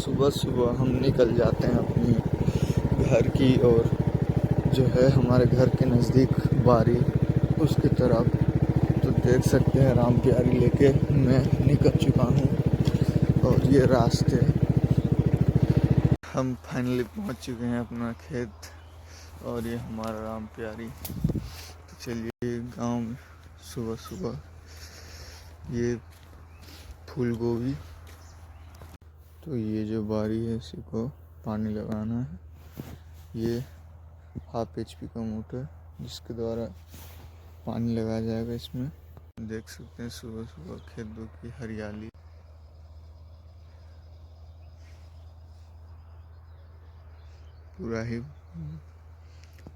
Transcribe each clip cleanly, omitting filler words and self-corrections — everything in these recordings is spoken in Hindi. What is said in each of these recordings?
सुबह सुबह हम निकल जाते हैं अपनी घर की ओर, जो है हमारे घर के नज़दीक बारी उसकी तरफ। तो देख सकते हैं राम प्यारी लेके मैं निकल चुका हूँ और ये रास्ते हम फाइनली पहुँच चुके हैं अपना खेत और ये हमारा राम प्यारी। तो चलिए गांव में सुबह सुबह ये फूल गोभी, तो ये जो बारी है इसी को पानी लगाना है। ये 1/2 HP का मोटर जिसके द्वारा पानी लगाया जाएगा इसमें। देख सकते हैं सुबह सुबह खेतों की हरियाली, पूरा ही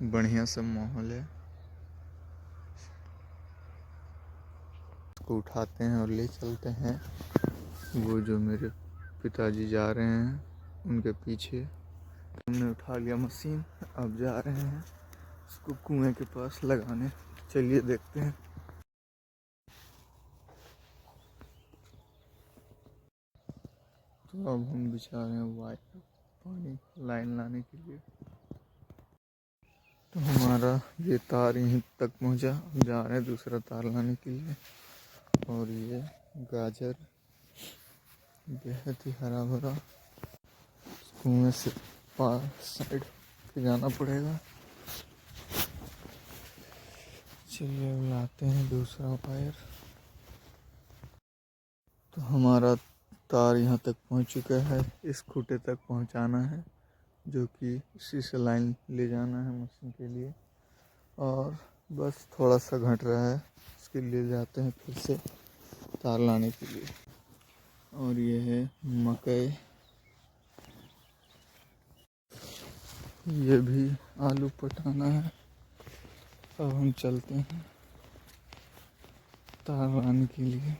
बढ़िया सा माहौल है। इसको उठाते हैं और ले चलते हैं। वो जो मेरे पिताजी जा रहे हैं उनके पीछे, हमने उठा लिया मशीन, अब जा रहे हैं इसको कुएं के पास लगाने। चलिए देखते हैं। तो अब हम बिछा रहे हैं वायर पानी लाइन लाने के लिए। तो हमारा ये तार यहीं तक पहुंचा, हम जा रहे हैं दूसरा तार लाने के लिए। और ये गाजर बेहद ही हरा भरा, कुएं से पार साइड पे जाना पड़ेगा। चलिए अब लाते हैं दूसरा वायर। तो हमारा तार यहाँ तक पहुँच चुका है, इस खूंटे तक पहुँचाना है, जो कि इसी से लाइन ले जाना है मशीन के लिए। और बस थोड़ा सा घट रहा है, इसके लिए जाते हैं फिर से तार लाने के लिए। और ये है मकई, ये भी आलू पटाना है। अब हम चलते हैं तार लाने के लिए।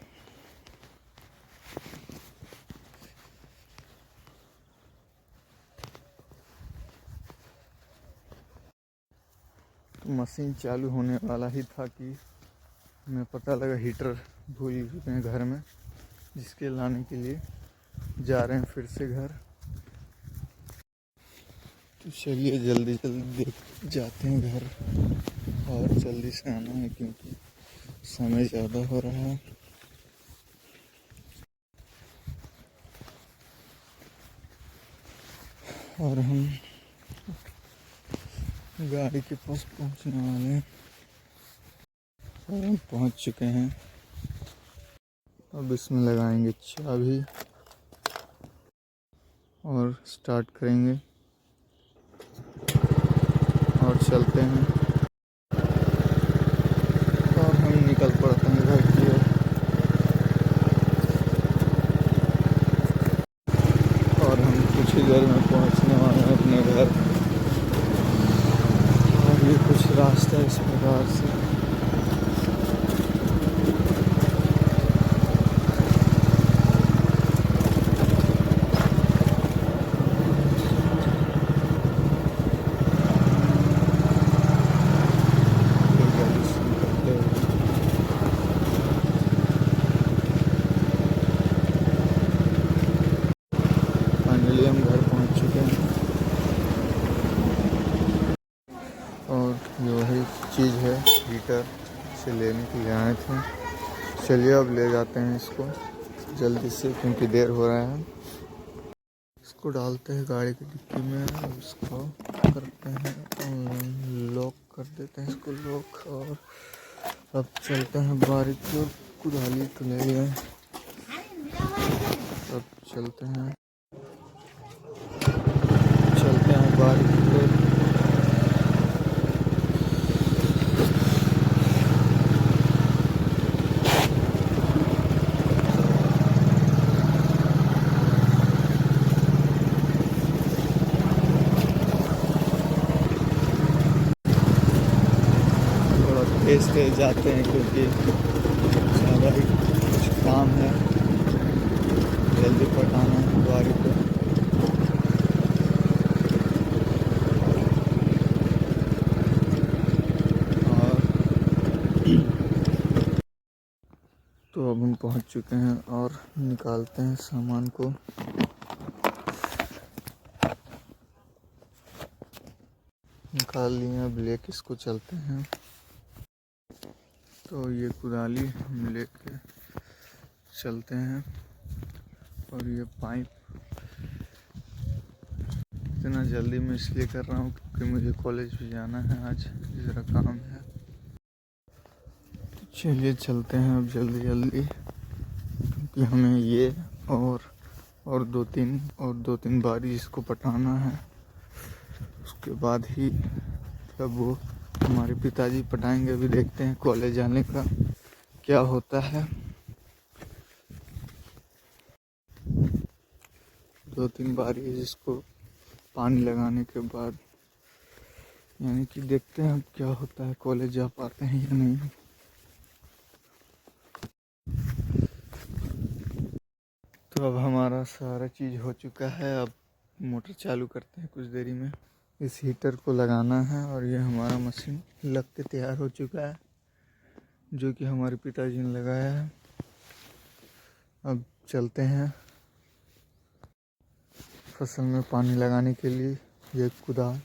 तो मशीन चालू होने वाला ही था कि हमें पता लगा हीटर भूल चुके हैं घर में, जिसके लाने के लिए जा रहे हैं फिर से घर। तो चलिए जल्दी जल्दी जाते हैं घर और जल्दी से आना है क्योंकि समय ज़्यादा हो रहा है। और हम गाड़ी के पास पहुंचने वाले हैं और हम पहुंच चुके हैं। अब इसमें लगाएंगे चाबी और स्टार्ट करेंगे और चलते हैं। और हम निकल पड़ते हैं घर की ओर। और हम कुछ ही देर में पहुंचने वाले हैं अपने घर। और ये कुछ रास्ता इस प्रकार से। फाइनली हम घर पहुंच चुके हैं और ये वही चीज़ है हीटर से लेने के लिए आए थे। चलिए अब ले जाते हैं इसको जल्दी से क्योंकि देर हो रहा है। इसको डालते हैं गाड़ी की डिक्की में और इसको करते हैं लॉक कर देते हैं इसको लॉक। और अब चलते हैं बारी की ओर। कुदाली तो ले लिया, अब चलते हैं बारी की ओर। तेज जाते हैं क्योंकि ज़्यादा ही कुछ काम है, जल्दी पटाना है गाड़ी को। और तो अब हम पहुंच चुके हैं और निकालते हैं सामान को। निकाल लिए, अब लेके इसको चलते हैं। तो ये कुदाली हम लेके चलते हैं। और ये पाइप इतना जल्दी मैं इसलिए कर रहा हूँ क्योंकि मुझे कॉलेज भी जाना है, आज ज़रा काम है। चलिए चलते हैं अब जल्दी जल्दी, क्योंकि हमें ये और दो तीन बारी इसको पटाना है। उसके बाद ही तब वो हमारे पिताजी पटाएंगे। अभी देखते हैं कॉलेज जाने का क्या होता है। 2-3 बारी इसको पानी लगाने के बाद, यानी कि देखते हैं अब क्या होता है, कॉलेज जा पाते हैं या नहीं। तो अब हमारा सारा चीज़ हो चुका है। अब मोटर चालू करते हैं कुछ देरी में। इस हीटर को लगाना है और ये हमारा मशीन लग के तैयार हो चुका है, जो कि हमारे पिताजी ने लगाया है। अब चलते हैं फसल में पानी लगाने के लिए। ये कुदाल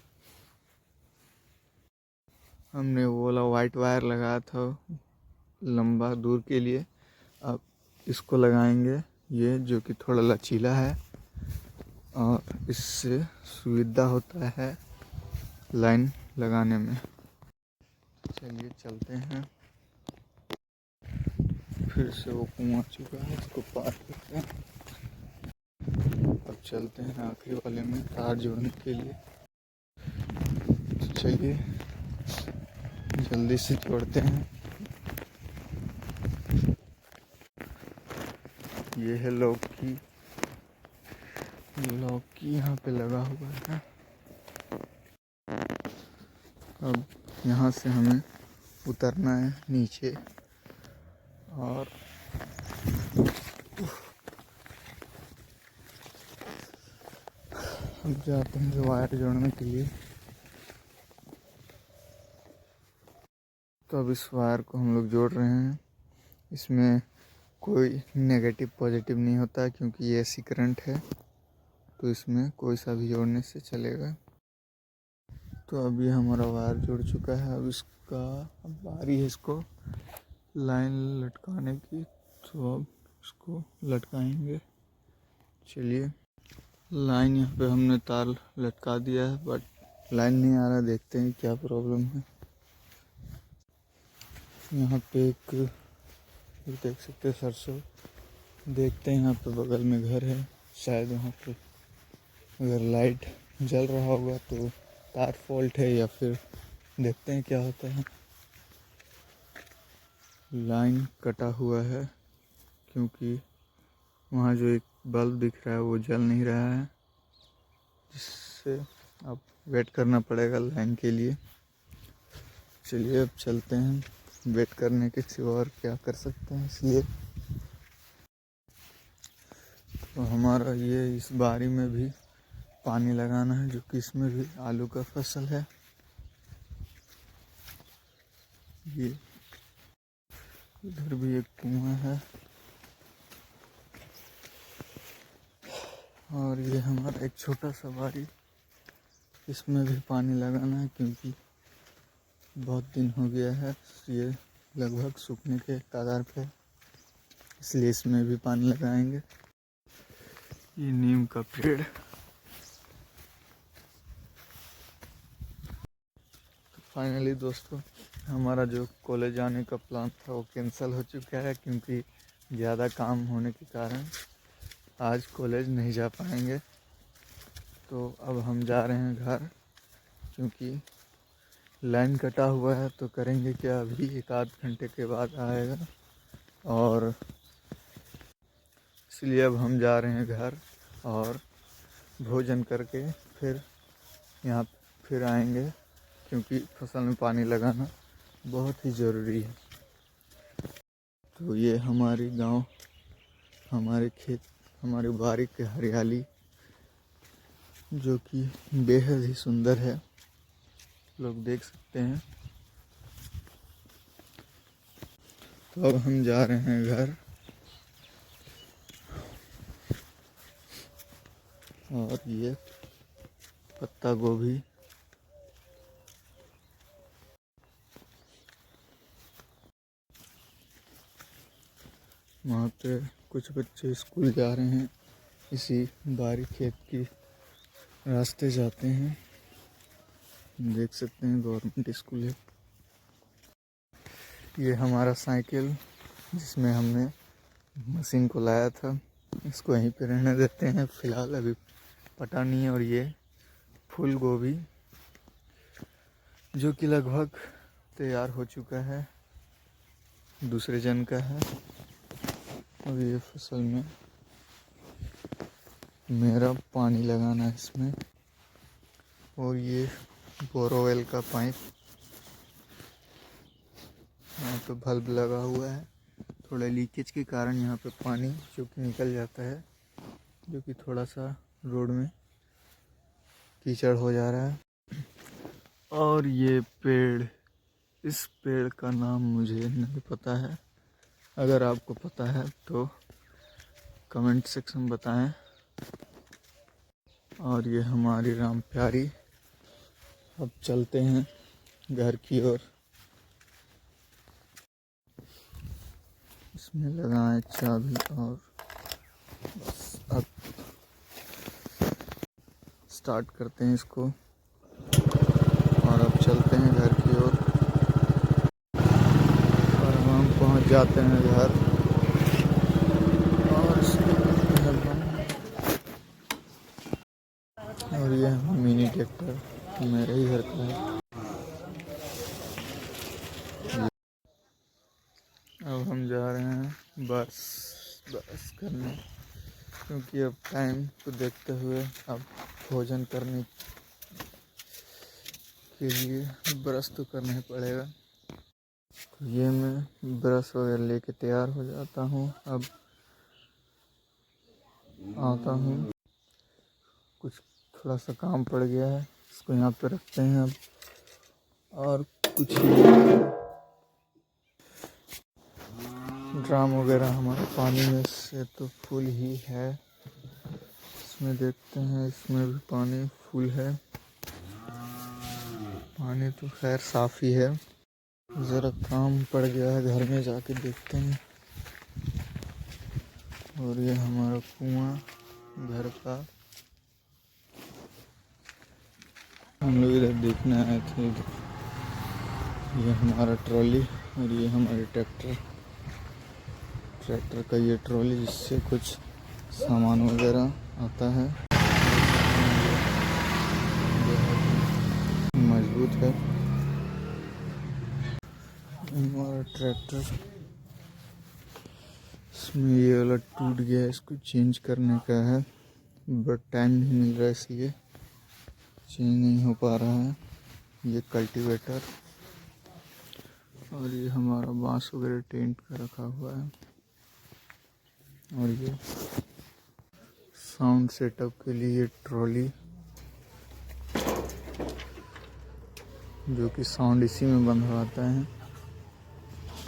हमने वो वाला वाइट वायर लगाया था लंबा दूर के लिए, अब इसको लगाएंगे, ये जो कि थोड़ा लचीला है और इससे सुविधा होता है लाइन लगाने में। चलिए चलते हैं। फिर से वो कुआं चुका है, इसको पार करते हैं। अब चलते हैं आखिरी वाले में तार जोड़ने के लिए। तो चलिए जल्दी से जोड़ते हैं। ये है लौकी यहाँ पे लगा हुआ है। अब यहाँ से हमें उतरना है नीचे और अब जाते हैं वायर जोड़ने के लिए। तो अब इस वायर को हम लोग जोड़ रहे हैं। इसमें कोई नेगेटिव पॉजिटिव नहीं होता क्योंकि ये एसी करंट है, तो इसमें कोई सा भी जोड़ने से चलेगा। तो अभी हमारा वायर जुड़ चुका है। अब अब बारी है इसको लाइन लटकाने की, तो अब इसको लटकाएंगे। चलिए लाइन यहाँ पे हमने तार लटका दिया है, बट लाइन नहीं आ रहा। देखते हैं क्या प्रॉब्लम है। यहाँ पे एक देख सकते हैं सरसों। देखते हैं यहाँ पे बगल में घर है, शायद वहाँ पे अगर लाइट जल रहा होगा तो तार फॉल्ट है, या फिर देखते हैं क्या होता है। लाइन कटा हुआ है क्योंकि वहाँ जो एक बल्ब दिख रहा है वो जल नहीं रहा है, जिससे अब वेट करना पड़ेगा लाइन के लिए। चलिए अब चलते हैं, वेट करने के सिवा और क्या कर सकते हैं। इसलिए तो हमारा ये इस बारी में भी पानी लगाना है, जो कि इसमें भी आलू का फसल है। ये इधर भी एक कुआं है और ये हमारा एक छोटा सा बारी, इसमें भी पानी लगाना है क्योंकि बहुत दिन हो गया है, ये लगभग सूखने के कगार पे, इसलिए इसमें भी पानी लगाएंगे। ये नीम का पेड़। तो फाइनली दोस्तों, हमारा जो कॉलेज जाने का प्लान था वो कैंसिल हो चुका है, क्योंकि ज़्यादा काम होने के कारण आज कॉलेज नहीं जा पाएंगे। तो अब हम जा रहे हैं घर, क्योंकि लाइन कटा हुआ है। तो करेंगे क्या, अभी 1-8 घंटे के बाद आएगा, और इसलिए अब हम जा रहे हैं घर और भोजन करके फिर यहाँ फिर आएंगे, क्योंकि फसल में पानी लगाना बहुत ही ज़रूरी है। तो ये हमारी गांव, हमारे खेत, हमारी बारी की हरियाली, जो कि बेहद ही सुंदर है, लोग देख सकते हैं। तो अब हम जा रहे हैं घर, और ये पत्ता गोभी वहाँ पे कुछ बच्चे स्कूल जा रहे हैं, इसी बारी खेत की रास्ते जाते हैं। देख सकते हैं गवर्नमेंट स्कूल है। ये हमारा साइकिल जिसमें हमने मशीन को लाया था, इसको यहीं पे रहने देते हैं फिलहाल, अभी पटा नहीं है। और ये फूल गोभी जो कि लगभग तैयार हो चुका है, दूसरे जन का है। और ये फसल में मेरा पानी लगाना है इसमें। और ये बोरोवेल का पाइप यहाँ पे बल्ब लगा हुआ है। थोड़ा लीकेज के कारण यहाँ पे पानी जो कि निकल जाता है, जो कि थोड़ा सा रोड में कीचड़ हो जा रहा है। और ये पेड़, इस पेड़ का नाम मुझे नहीं पता है, अगर आपको पता है तो कमेंट सेक्शन में बताएं। और ये हमारी राम प्यारी, अब चलते हैं घर की ओर। इसमें लगाएं चाबी और बस अब स्टार्ट करते हैं इसको और अब चलते हैं घर की ओर। और हम पहुंच जाते हैं घर और ये मिनी ट्रैक्टर मेरे ही घर का है। अब हम जा रहे हैं बस करने, क्योंकि अब टाइम को देखते हुए अब भोजन करने के लिए ब्रश तो करना ही पड़ेगा। तो ये मैं ब्रश वगैरह लेके तैयार हो जाता हूँ। अब आता हूँ, कुछ थोड़ा सा काम पड़ गया है, इसको यहाँ पे रखते हैं अब। और कुछ ड्राम वगैरह हमारे पानी में से तो फुल ही है, इसमें देखते हैं, इसमें भी पानी फुल है। पानी तो खैर साफ़ ही है। ज़रा काम पड़ गया है, घर में जाके देखते हैं। और ये हमारा कुआं घर का, हम लोग इधर देखने आए थे। ये हमारा ट्रॉली और ये हमारे ट्रैक्टर का ये ट्रॉली, जिससे कुछ सामान वगैरह आता है। मजबूत है हमारा ट्रैक्टर। इसमें ये वाला टूट गया है, इसको चेंज करने का है, बट टाइम नहीं मिल रहा है इसलिए चेंज नहीं हो पा रहा है। ये कल्टीवेटर और ये हमारा बांस वगैरह टेंट का रखा हुआ है। और ये साउंड सेटअप के लिए ट्रॉली, जो कि साउंड इसी में बंधवाता है।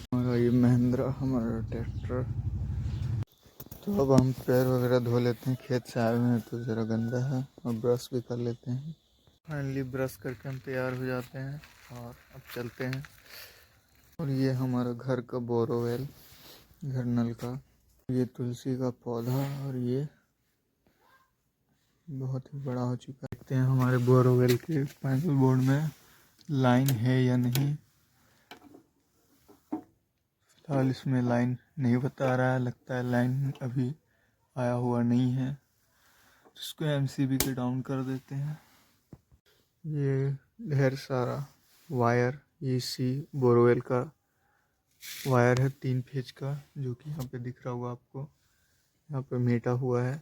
हमारा ये महिंद्रा हमारा ट्रैक्टर। तो अब हम पैर वगैरह धो लेते हैं, खेत से आए हुए हैं तो ज़रा गंदा है, और ब्रश भी कर लेते हैं। फाइनली ब्रश करके हम तैयार हो जाते हैं और अब चलते हैं। और ये हमारा घर का बोरोवेल, घर नल का, ये तुलसी का पौधा, और ये बहुत ही बड़ा हो चुका है। देखते हैं हमारे बोरोवेल के पैनल बोर्ड में लाइन है या नहीं। फिलहाल इसमें लाइन नहीं बता रहा है, लगता है लाइन अभी आया हुआ नहीं है। तो इसको एमसीबी के डाउन कर देते हैं। ये ढेर सारा वायर, इसी बोरवेल का वायर है 3 फेज का, जो कि यहाँ पे दिख रहा होगा आपको। यहाँ पे मेटा हुआ है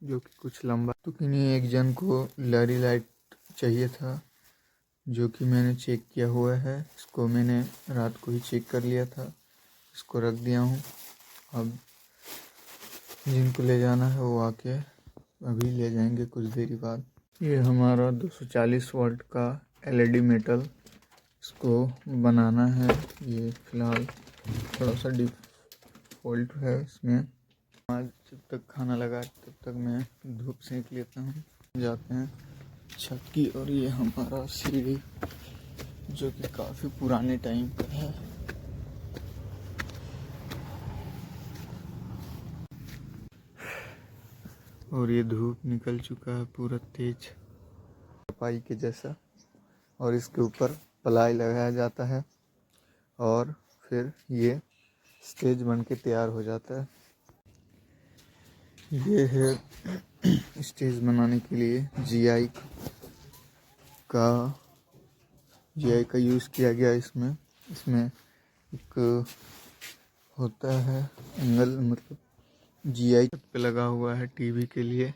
जो कि कुछ लंबा। तो किन्हीं एक जन को लरी लाइट चाहिए था, जो कि मैंने चेक किया हुआ है। इसको मैंने रात को ही चेक कर लिया था, इसको रख दिया हूँ। अब जिनको ले जाना है वो आके अभी ले जाएंगे कुछ देरी बाद। ये हमारा 240 वोल्ट का एलईडी मेटल, इसको बनाना है। ये फिलहाल थोड़ा सा डिफॉल्ट है इसमें। आज जब तक खाना लगा तब तक मैं धूप सेंक लेता हूँ। जाते हैं छत की। और ये हमारा सीढ़ी, जो कि काफ़ी पुराने टाइम का है। और ये धूप निकल चुका है पूरा तेज पाई के जैसा, और इसके ऊपर प्लाई लगाया जाता है और फिर ये स्टेज बन के तैयार हो जाता है। ये है स्टेज बनाने के लिए जीआई का यूज़ किया गया। इसमें एक होता है एंगल, मतलब जीआई पे लगा हुआ है टीवी के लिए,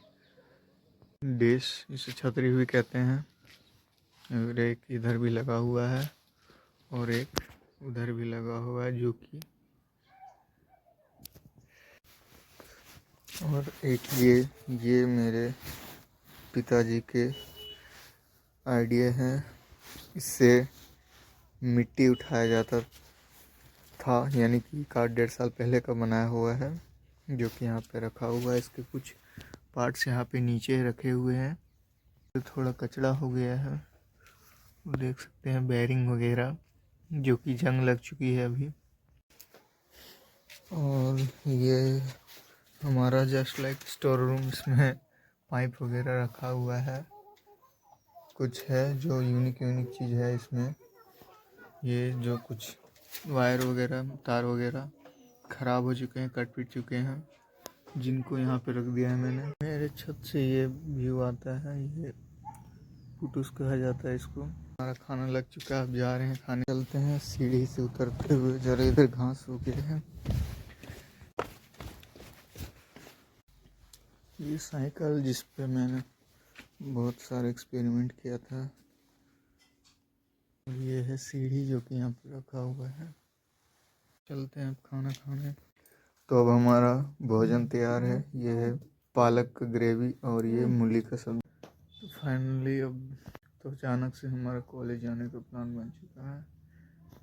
डिश इसे छतरी भी कहते हैं। और एक इधर भी लगा हुआ है और एक उधर भी लगा हुआ है, जो कि और एक ये मेरे पिताजी के आइडिया है। इससे मिट्टी उठाया जाता था, यानी कि 1.5 साल पहले का बनाया हुआ है, जो कि यहाँ पे रखा हुआ है। इसके कुछ पार्ट्स यहाँ पे नीचे रखे हुए हैं, तो थोड़ा कचड़ा हो गया है, देख सकते हैं बेयरिंग वगैरह, जो कि जंग लग चुकी है अभी। और ये हमारा जस्ट लाइक स्टोर रूम, इसमें पाइप वगैरह रखा हुआ है। कुछ है जो यूनिक चीज़ है इसमें, ये जो कुछ वायर वगैरह तार वगैरह ख़राब हो चुके हैं, कट पिट चुके हैं, जिनको यहाँ पे रख दिया है मैंने। मेरे छत से ये व्यू आता है, ये पुटूस कहा जाता है इसको। हमारा खाना लग चुका है, अब जा रहे हैं खाने। चलते हैं सीढ़ी से उतरते हुए, जरा इधर घास हो गए हैं। ये साइकिल जिस पे मैंने बहुत सारे एक्सपेरिमेंट किया था, ये है सीढ़ी जो कि यहाँ पे रखा हुआ है। चलते हैं अब खाना खाने। तो अब हमारा भोजन तैयार है। ये है पालक का ग्रेवी और ये मूली का सब्जी। तो फाइनली अब तो अचानक से हमारा कॉलेज जाने का प्लान बन चुका है।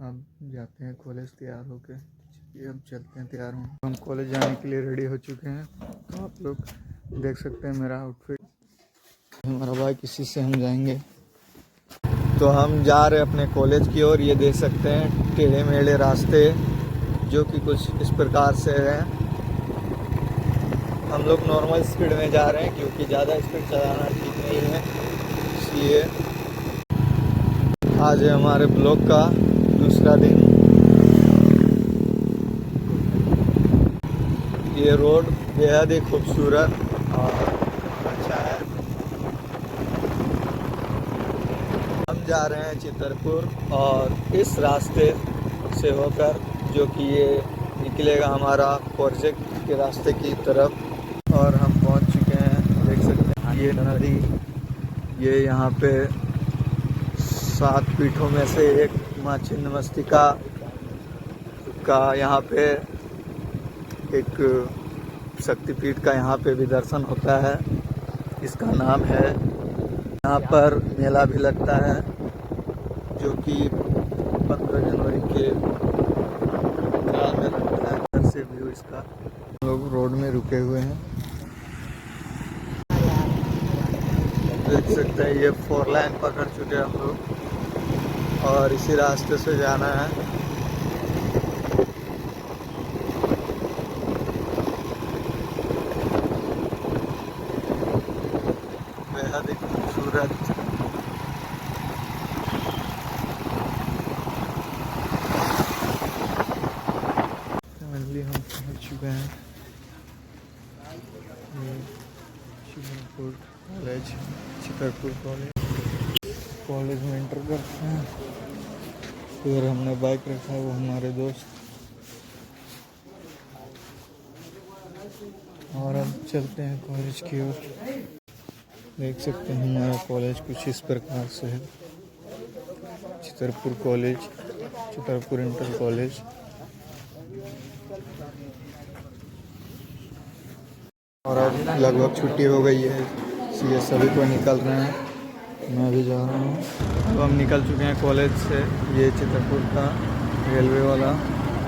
अब जाते हैं कॉलेज तैयार होके। अब चलते हैं तैयार हों। हम कॉलेज जाने के लिए रेडी हो चुके हैं। तो आप लोग देख सकते हैं मेरा आउटफिट। हमारा बाइक, इसी से हम जाएंगे। तो हम जा रहे हैं अपने कॉलेज की ओर। ये देख सकते हैं टेढ़े मेढ़े रास्ते, जो कि कुछ इस प्रकार से हैं। हम लोग नॉर्मल स्पीड में जा रहे हैं, क्योंकि ज़्यादा स्पीड चलाना ठीक नहीं है, इसलिए। आज है हमारे ब्लॉग का दूसरा दिन। ये रोड बेहद ही खूबसूरत और अच्छा है। हम जा रहे हैं चितरपुर, और इस रास्ते से होकर, जो कि ये निकलेगा हमारा प्रोजेक्ट के रास्ते की तरफ। और हम पहुंच चुके हैं, देख सकते हैं ये नदी। ये यहाँ पे 7 पीठों में से एक माँ छिन्नमस्तिका का यहाँ पे एक शक्तिपीठ का यहाँ पे भी दर्शन होता है। इसका नाम है। यहाँ पर मेला भी लगता है, जो कि 15 जनवरी के ख्याल में लगता है। इधर से व्यू इसका। लोग रोड में रुके हुए हैं, देख सकते हैं। ये 4 लाइन पकड़ चुके हैं हम लोग, और इसी रास्ते से जाना है। बेहद ही खूबसूरत। फाइनली हम पहुंच चुके हैं चितरपुर कॉलेज में एंटर करते हैं। फिर हमने बाइक रखा है, वो हमारे दोस्त। और अब चलते हैं कॉलेज की ओर। देख सकते हैं हमारा कॉलेज कुछ इस प्रकार से है। Chitarpur college, Chitarpur inter college. और अब लगभग छुट्टी हो गई है, इसलिए सभी को निकल रहे हैं। मैं भी जा रहा हूँ। अब हम निकल चुके हैं कॉलेज से। ये चितरपुर का रेलवे वाला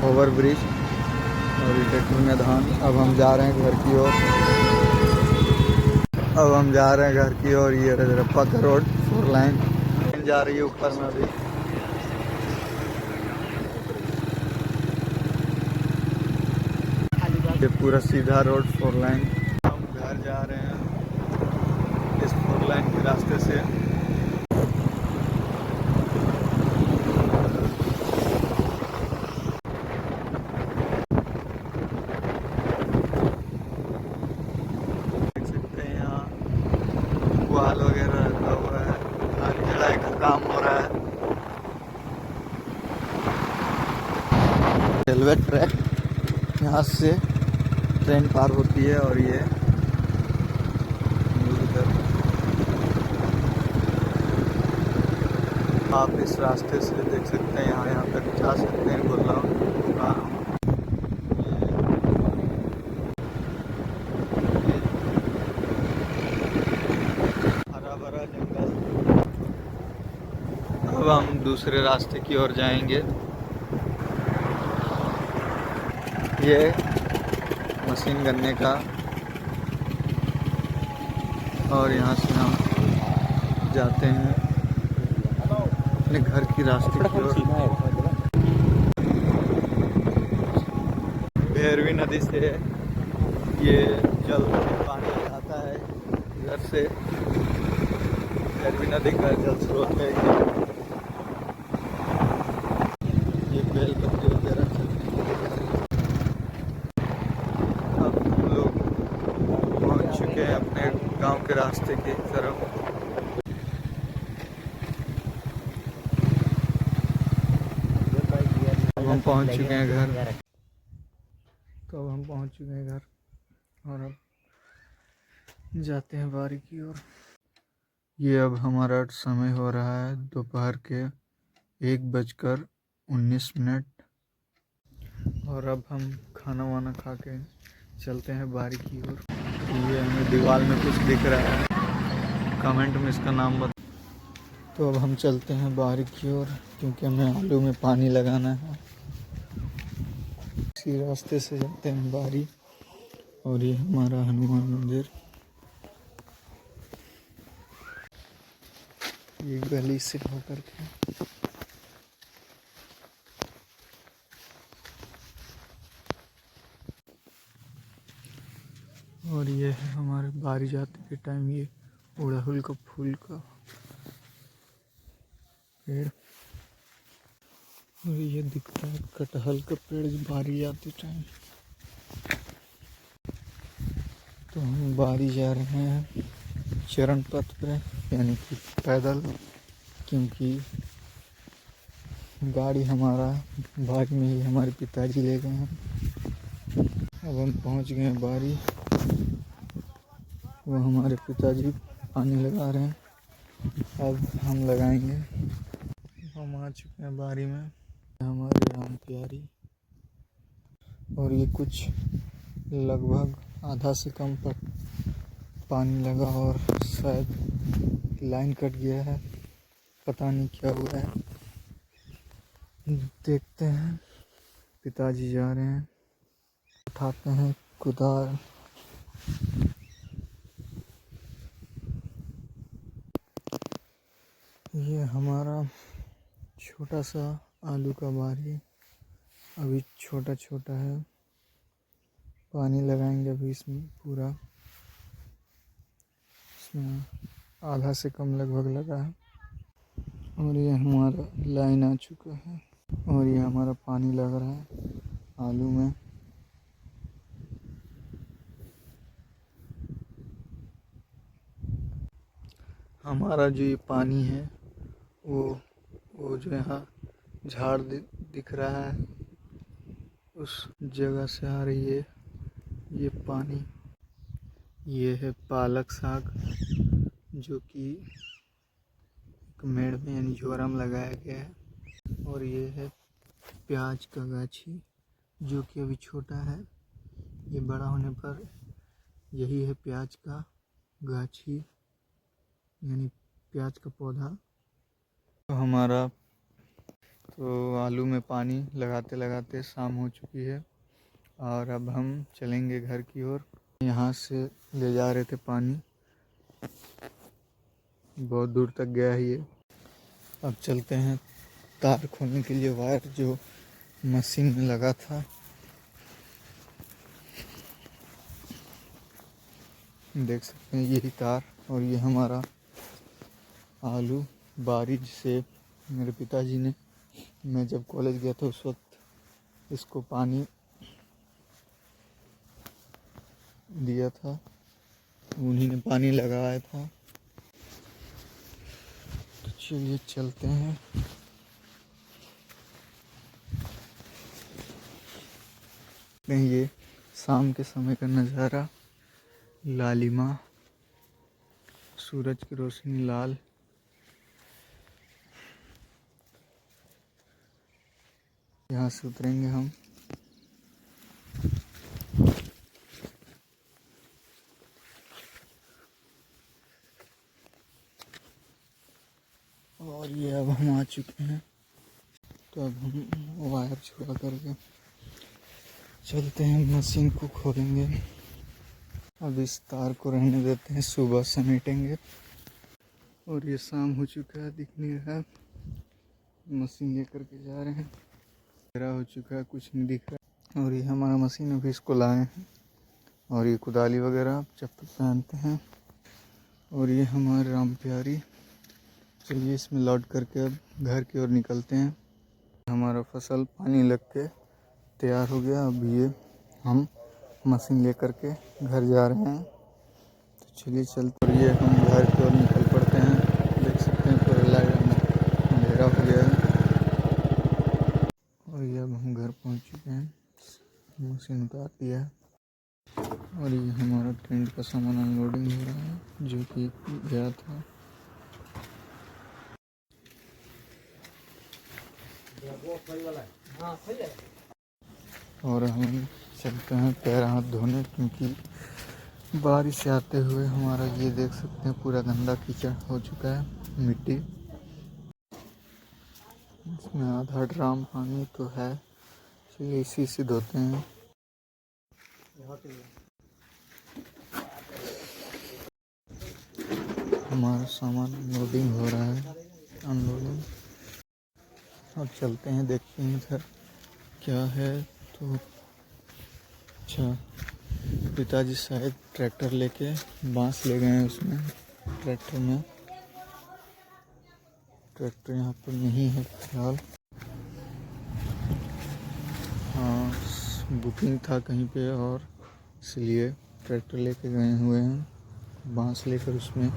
ओवर ब्रिज और ये मैदान। अब हम जा रहे हैं घर की ओर। ये रजरप्पा का रोड 4 लाइन जा रही है ऊपर में अभी। ये पूरा सीधा रोड 4 लाइन। हम घर जा रहे हैं। रास्ते से। देख सकते हैं यहाँ पुआल वगैरह रखा हुआ है, आग जलाने का काम हो रहा है। रेलवे ट्रैक, यहाँ से ट्रेन पार होती है और ये उधर। आप इस रास्ते से देख सकते हैं यहाँ तक जा सकते हैं। गुरगांव हरा भरा जंगल। अब हम दूसरे रास्ते की ओर जाएंगे। ये मशीन गन्ने का, और यहाँ से हम जाते हैं अपने घर की रास्ते की ओर। भैरवी नदी से ये जल पानी आता है घर से। भैरवी नदी का जल स्रोत है ये बेल पत्ते वगैरह चलते हैं। अब हम लोग पहुँच चुके हैं अपने गांव के रास्ते की तरफ। हम पहुंच चुके हैं घर। तो अब हम पहुंच चुके हैं घर और अब जाते हैं बारी की ओर। ये अब हमारा समय हो रहा है दोपहर के 1:19 और अब हम खाना वाना खा के चलते हैं बारी की ओर। ये हमें दीवार में कुछ दिख रहा है, कमेंट में इसका नाम बता। तो अब हम चलते हैं बारी की ओर क्योंकि हमें आलू में पानी लगाना है। इसी रास्ते से जाते हैं बारी। और ये हमारा हनुमान मंदिर, ये गली से होकर के। और ये है हमारे बारी जाते के टाइम ये उड़हुल का फूल का पेड़। और ये दिखता है कटहल का पेड़ बारी जाते टाइम। तो हम बारी जा रहे हैं चरण पथ पे, यानी कि पैदल, क्योंकि गाड़ी हमारा बारी में ही हमारे पिताजी ले गए हैं। अब हम पहुंच गए हैं बारी। वो हमारे पिताजी पानी लगा रहे हैं, अब हम लगाएंगे। हम आ चुके हैं बारी में। हमारी राम प्यारी, और ये कुछ लगभग आधा से कम पर पानी लगा और शायद लाइन कट गया है, पता नहीं क्या हुआ है। देखते हैं। पिताजी जा रहे हैं, उठाते हैं कुदाल। ये हमारा छोटा सा आलू का बारी अभी छोटा छोटा है। पानी लगाएंगे अभी इसमें पूरा, इसमें आधा से कम लगभग लगा है। और ये हमारा लाइन आ चुका है और ये हमारा पानी लग रहा है आलू में। हमारा जो ये पानी है वो जो यहाँ झाड़ दिख रहा है उस जगह से आ रही है ये पानी। ये है पालक साग जो कि मेड़ में यानी झोरा में लगाया गया है। और ये है प्याज का गाछी जो कि अभी छोटा है, ये बड़ा होने पर यही है प्याज का गाछी यानी प्याज का पौधा। तो हमारा तो आलू में पानी लगाते लगाते शाम हो चुकी है और अब हम चलेंगे घर की ओर। यहाँ से ले जा रहे थे पानी, बहुत दूर तक गया है ये। अब चलते हैं तार खोलने के लिए, वायर जो मशीन में लगा था। देख सकते हैं यही तार, और ये हमारा आलू बारिश से मेरे पिताजी ने, मैं जब कॉलेज गया था उस वक्त इसको पानी दिया था, उन्हीं ने पानी लगाया था। तो चलिए चलते हैं। ये शाम के समय का नज़ारा, लालिमा, सूरज की रोशनी लाल। यहाँ से उतरेंगे हम। और ये अब हम आ चुके हैं, तो अब हम वायर छुड़ा करके चलते हैं, मशीन को खोलेंगे। अब इस तार को रहने देते हैं, सुबह समेटेंगे। और ये शाम हो चुका है, दिख नहीं रहा। मशीन लेकर के जा रहे हैं, अंधेरा हो चुका है, कुछ नहीं दिख रहा। और ये हमारा मशीन, अभी इसको लाए हैं। और ये कुदाली वगैरह, चप्पल पहनते हैं। और ये हमारे राम प्यारी। चलिए इसमें लौट करके अब घर की ओर निकलते हैं। हमारा फसल पानी लग के तैयार हो गया। अब ये हम मशीन लेकर के घर जा रहे हैं। तो चलिए चलते। और ये हम घर की ओर निकल पड़ते हैं। देख सकते हैं पूरा लाइट अंधेरा हो गया है। और ये अब हम घर पहुंच चुके हैं, मशीन उतार दिया है। और ये हमारा टेंट का सामान अनलोडिंग हो रहा है, जो कि गया था। और हम चलते हैं पैर हाथ धोने, क्योंकि बारिश से आते हुए हमारा ये देख सकते हैं पूरा गंदा कीचड़ हो चुका है, मिट्टी। इसमें आधा ड्राम पानी तो है, चलिए इसी से धोते हैं। हमारा सामान लोडिंग हो रहा है, अनलोडिंग। अब चलते हैं, देखते हैं इधर क्या है। तो अच्छा, पिताजी शायद ट्रैक्टर लेके बांस ले गए हैं उसमें, ट्रैक्टर में। ट्रैक्टर यहाँ पर नहीं है फिलहाल। हाँ, बुकिंग था कहीं पे, और इसलिए ट्रैक्टर लेके गए हुए हैं, बांस लेकर उसमें